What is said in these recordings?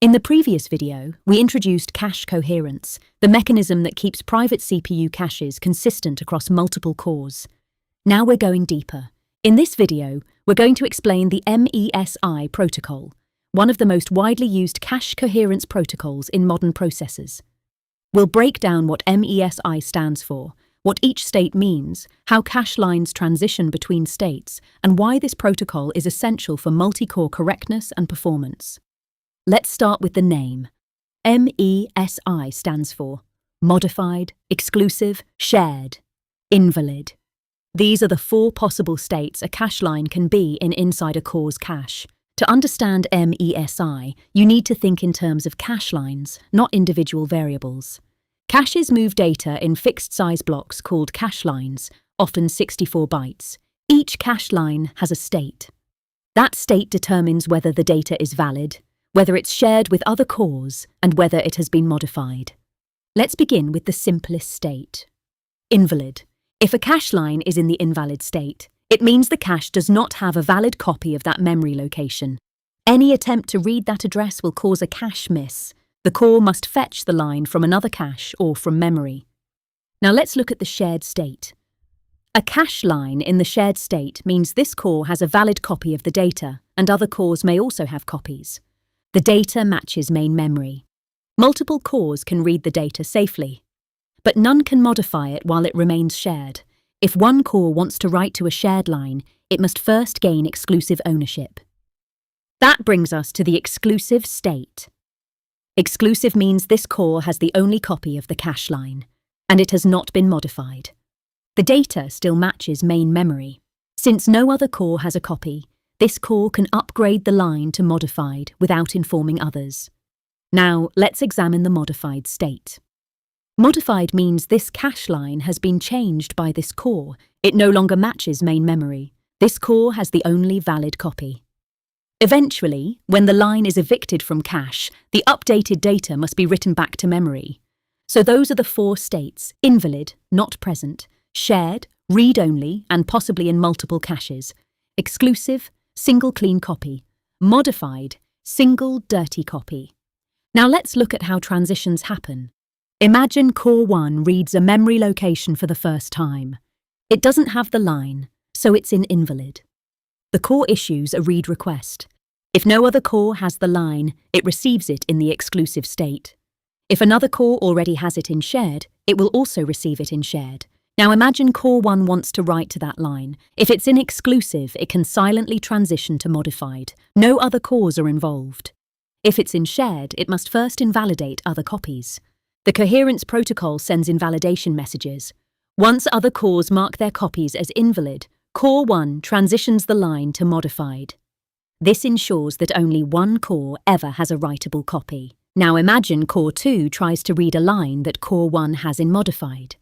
In the previous video, we introduced cache coherence, the mechanism that keeps private CPU caches consistent across multiple cores. Now we're going deeper. In this video, we're going to explain the MESI protocol, one of the most widely used cache coherence protocols in modern processors. We'll break down what MESI stands for, what each state means, how cache lines transition between states, and why this protocol is essential for multi-core correctness and performance. Let's start with the name. MESI stands for modified, exclusive, shared, invalid. These are the four possible states a cache line can be inside a core's cache. To understand MESI, you need to think in terms of cache lines, not individual variables. Caches move data in fixed-size blocks called cache lines, often 64 bytes. Each cache line has a state. That state determines whether the data is valid, whether it's shared with other cores, and whether it has been modified. Let's begin with the simplest state. Invalid. If a cache line is in the invalid state, it means the cache does not have a valid copy of that memory location. Any attempt to read that address will cause a cache miss. The core must fetch the line from another cache or from memory. Now let's look at the shared state. A cache line in the shared state means this core has a valid copy of the data, and other cores may also have copies. The data matches main memory. Multiple cores can read the data safely, but none can modify it while it remains shared. If one core wants to write to a shared line, it must first gain exclusive ownership. That brings us to the exclusive state. Exclusive means this core has the only copy of the cache line, and it has not been modified. The data still matches main memory. Since no other core has a copy, this core can upgrade the line to modified without informing others. Now, let's examine the modified state. Modified means this cache line has been changed by this core. It no longer matches main memory. This core has the only valid copy. Eventually, when the line is evicted from cache, the updated data must be written back to memory. So those are the four states: invalid, not present; shared, read-only, and possibly in multiple caches; exclusive, single clean copy; modified, single dirty copy. Now let's look at how transitions happen. Imagine core 1 reads a memory location for the first time. It doesn't have the line, so it's in invalid. The core issues a read request. If no other core has the line, it receives it in the exclusive state. If another core already has it in shared, it will also receive it in shared. Now imagine core 1 wants to write to that line. If it's in exclusive, it can silently transition to modified. No other cores are involved. If it's in shared, it must first invalidate other copies. The coherence protocol sends invalidation messages. Once other cores mark their copies as invalid, core 1 transitions the line to modified. This ensures that only one core ever has a writable copy. Now imagine core 2 tries to read a line that core 1 has in modified.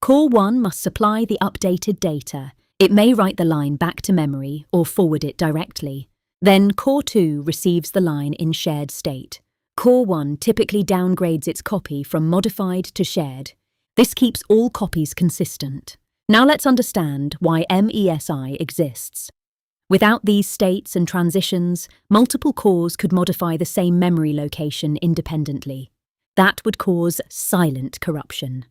Core 1 must supply the updated data. It may write the line back to memory or forward it directly. Then core 2 receives the line in shared state. Core 1 typically downgrades its copy from modified to shared. This keeps all copies consistent. Now let's understand why MESI exists. Without these states and transitions, multiple cores could modify the same memory location independently. That would cause silent corruption.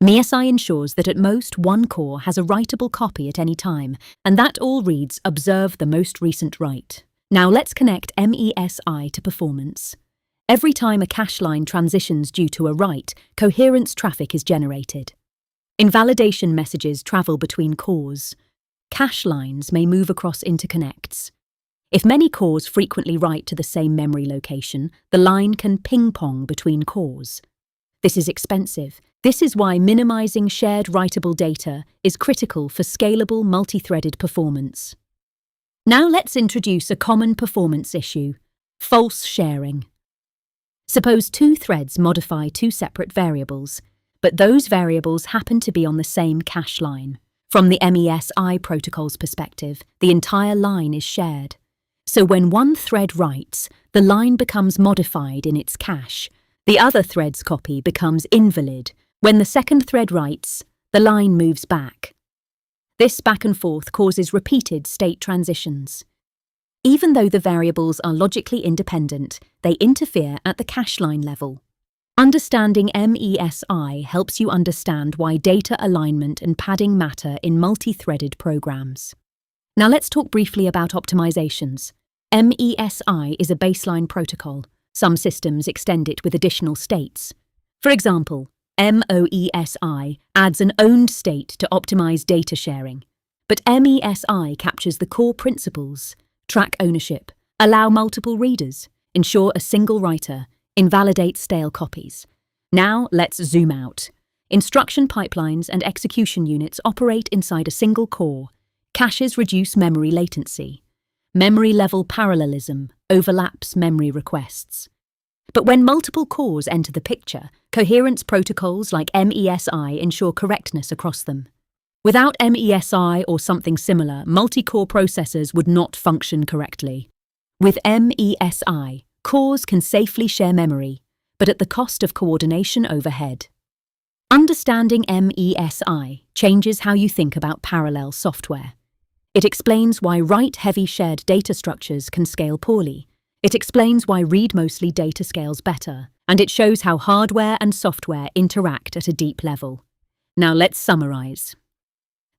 MESI ensures that at most one core has a writable copy at any time, and that all reads observe the most recent write. Now let's connect MESI to performance. Every time a cache line transitions due to a write, coherence traffic is generated. Invalidation messages travel between cores. Cache lines may move across interconnects. If many cores frequently write to the same memory location, the line can ping-pong between cores. This is expensive. This is why minimizing shared writable data is critical for scalable multi-threaded performance. Now let's introduce a common performance issue: false sharing. Suppose two threads modify two separate variables, but those variables happen to be on the same cache line. From the MESI protocol's perspective, the entire line is shared. So when one thread writes, the line becomes modified in its cache. The other thread's copy becomes invalid. When the second thread writes, the line moves back. This back and forth causes repeated state transitions. Even though the variables are logically independent, they interfere at the cache line level. Understanding MESI helps you understand why data alignment and padding matter in multi-threaded programs. Now let's talk briefly about optimizations. MESI is a baseline protocol. Some systems extend it with additional states. For example, MOESI adds an owned state to optimize data sharing. But MESI captures the core principles: track ownership, allow multiple readers, ensure a single writer, invalidate stale copies. Now let's zoom out. Instruction pipelines and execution units operate inside a single core. Caches reduce memory latency. Memory-level parallelism overlaps memory requests. But when multiple cores enter the picture, coherence protocols like MESI ensure correctness across them. Without MESI or something similar, multi-core processors would not function correctly. With MESI, cores can safely share memory, but at the cost of coordination overhead. Understanding MESI changes how you think about parallel software. It explains why write-heavy shared data structures can scale poorly. It explains why read-mostly data scales better, and it shows how hardware and software interact at a deep level. Now let's summarize.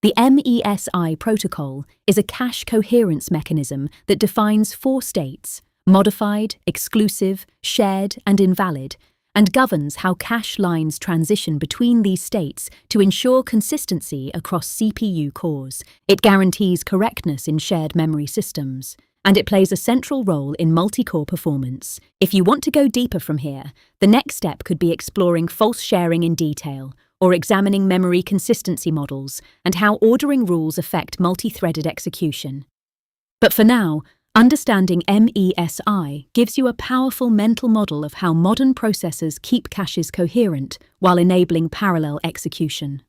The MESI protocol is a cache coherence mechanism that defines 4 states: modified, exclusive, shared, and invalid, and governs how cache lines transition between these states to ensure consistency across CPU cores. It guarantees correctness in shared memory systems, and it plays a central role in multi-core performance. If you want to go deeper from here, the next step could be exploring false sharing in detail, or examining memory consistency models and how ordering rules affect multi-threaded execution. But for now, understanding MESI gives you a powerful mental model of how modern processors keep caches coherent while enabling parallel execution.